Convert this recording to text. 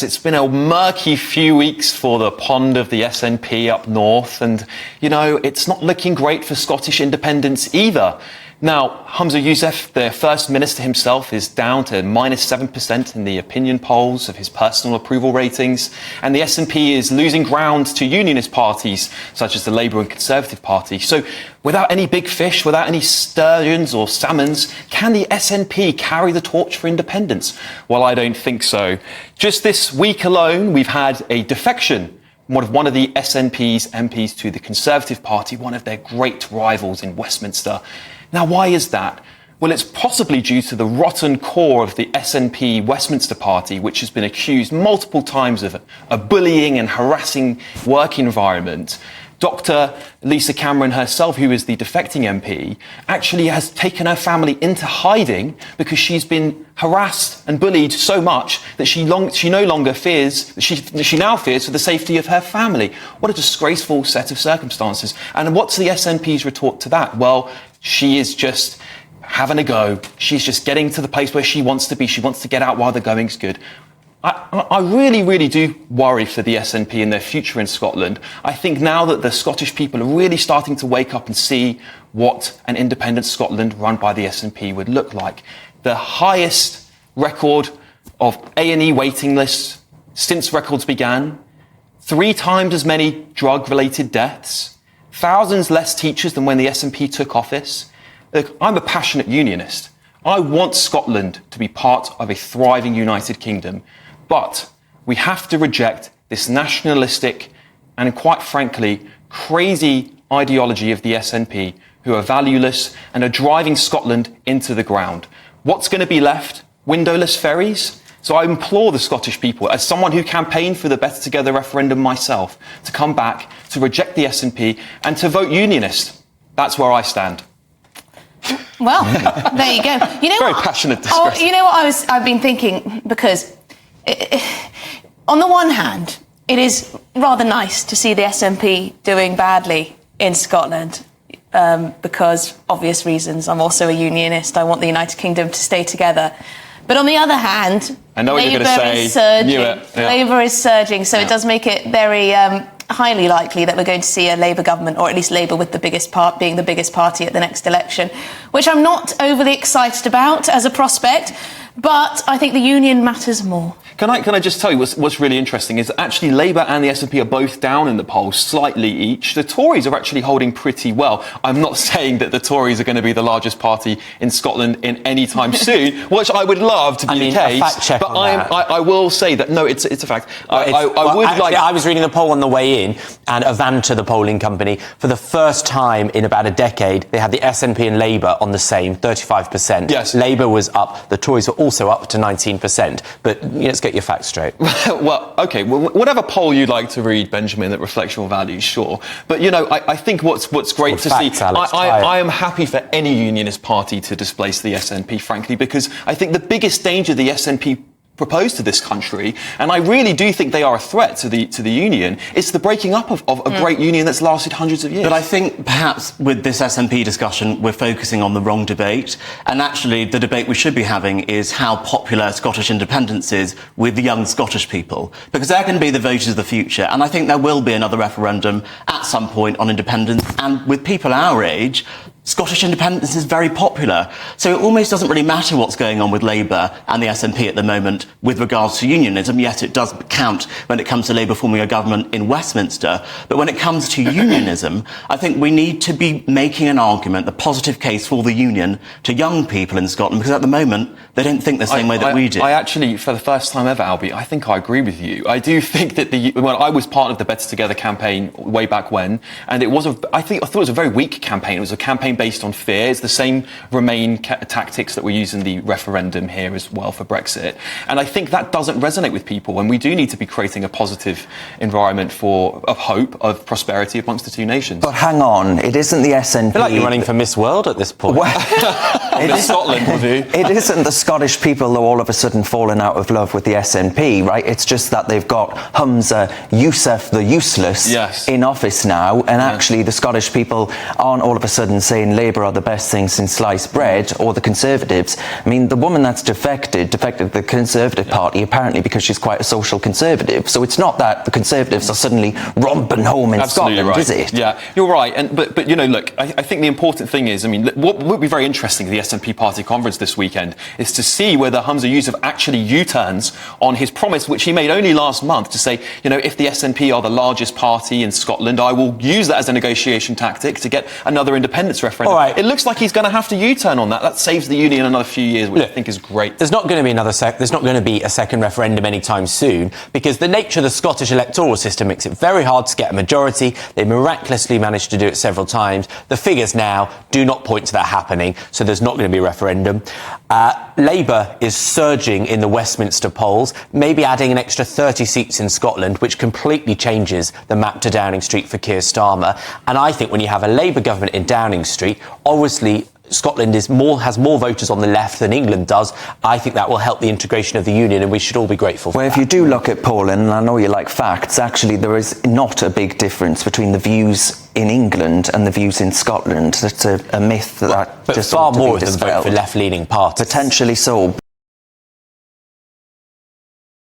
It's been a murky few weeks for the pond of the SNP up north, and, you know, it's not looking great for Scottish independence either. Now, Humza Yousaf, the First Minister himself, is down to -7% in the opinion polls of his personal approval ratings, and the SNP is losing ground to unionist parties such as the Labour and Conservative Party. So, without any big fish, without any sturgeons or salmons, can the SNP carry the torch for independence? Well, I don't think so. Just this week alone, we've had a defection of one of the SNP's MPs to the Conservative Party, one of their great rivals in Westminster. Now, why is that? Well, it's possibly due to the rotten core of the SNP Westminster Party, which has been accused multiple times of a bullying and harassing work environment. Dr. Lisa Cameron herself, who is the defecting MP, actually has taken her family into hiding because she's been harassed and bullied so much that she no longer fears, she now fears for the safety of her family. What a disgraceful set of circumstances. And what's the SNP's retort to that? Well, she is just having a go. She's just getting to the place where she wants to be. She wants to get out while the going's good. I really, really do worry for the SNP and their future in Scotland. I think now that the Scottish people are really starting to wake up and see what an independent Scotland run by the SNP would look like. The highest record of A&E waiting lists since records began, 3 times as many drug-related deaths, thousands less teachers than when the SNP took office. Look, I'm a passionate unionist. I want Scotland to be part of a thriving United Kingdom. But we have to reject this nationalistic and, quite frankly, crazy ideology of the SNP, who are valueless and are driving Scotland into the ground. What's going to be left? Windowless ferries? So I implore the Scottish people, as someone who campaigned for the Better Together referendum myself, to come back, to reject the SNP and to vote unionist. That's where I stand. Well, there you go. You know Very what? passionate discussion. Oh, you know what I've been thinking, because on the one hand, it is rather nice to see the SNP doing badly in Scotland, because obvious reasons. I'm also a unionist. I want the United Kingdom to stay together. But on the other hand, I know what you're going to say. is surging. Knew it. Yeah. Labour is surging, so it does make it very highly likely that we're going to see a Labour government, or at least Labour with the biggest part being the biggest party at the next election, which I'm not overly excited about as a prospect. But I think the union matters more. Can I just tell you what's really interesting is that actually Labour and the SNP are both down in the polls, slightly each. The Tories are actually holding pretty well. I'm not saying that the Tories are going to be the largest party in Scotland in any time soon, which I would love to be the case. Fact check but on that. I will say that, no, it's a fact. I was reading the poll on the way in, and Avanta, the polling company, for the first time in about a decade, they had the SNP and Labour on the same, 35%. Yes. Labour was up, the Tories were also up to 19%. But let's get your facts straight. Well, OK, well, whatever poll you'd like to read, Benjamin, that reflects your values, sure. But, you know, I think what's great to see... I am happy for any unionist party to displace the SNP, frankly, because I think the biggest danger the SNP proposed to this country, and I really do think they are a threat to the union, it's the breaking up of a great union that's lasted hundreds of years. But I think perhaps with this SNP discussion, we're focusing on the wrong debate. And actually, the debate we should be having is how popular Scottish independence is with the young Scottish people, because they're going to be the voters of the future. And I think there will be another referendum at some point on independence. And with people our age, Scottish independence is very popular. So it almost doesn't really matter what's going on with Labour and the SNP at the moment with regards to unionism. Yes, it does count when it comes to Labour forming a government in Westminster. But when it comes to unionism, I think we need to be making an argument, a positive case for the union to young people in Scotland, because at the moment, they don't think the same way that we do. I actually, for the first time ever, Albie, I think I agree with you. I do think that I was part of the Better Together campaign way back when, and I thought it was a very weak campaign. It was a campaign based on fear. It's the same Remain tactics that were used in the referendum here as well for Brexit. And I think that doesn't resonate with people, and we do need to be creating a positive environment of hope, of prosperity amongst the two nations. But hang on, it isn't the SNP... I feel like you're running for Miss World at this point. Well, Scotland, will do. It isn't the Scottish people that all of a sudden fallen out of love with the SNP, right? It's just that they've got Humza Yousaf the useless in office now, and actually the Scottish people aren't all of a sudden saying saying Labour are the best thing since sliced bread, or the Conservatives. I mean, the woman that's defected to the Conservative Party apparently because she's quite a social conservative. So it's not that the Conservatives are suddenly romping home in Scotland, right. is it? Yeah, you're right. But you know, look, I think the important thing is, I mean, what would be very interesting at the SNP party conference this weekend is to see whether Humza Yousaf actually U-turns on his promise, which he made only last month, to say, you know, if the SNP are the largest party in Scotland, I will use that as a negotiation tactic to get another independence referendum. All right. It looks like he's going to have to U-turn on that. That saves the union another few years, which I think is great. There's not going to be there's not going to be a second referendum anytime soon, because the nature of the Scottish electoral system makes it very hard to get a majority. They miraculously managed to do it several times. The figures now do not point to that happening, so there's not going to be a referendum. Labour is surging in the Westminster polls, maybe adding an extra 30 seats in Scotland, which completely changes the map to Downing Street for Keir Starmer. And I think when you have a Labour government in Downing Street, obviously Scotland has more voters on the left than England does. I think that will help the integration of the union, and we should all be grateful for that. Well, if you do look at polling, and I know you like facts, actually there is not a big difference between the views in England and the views in Scotland. That's a myth that but just far ought to be more of them vote dispelled. for left-leaning parties. Potentially so.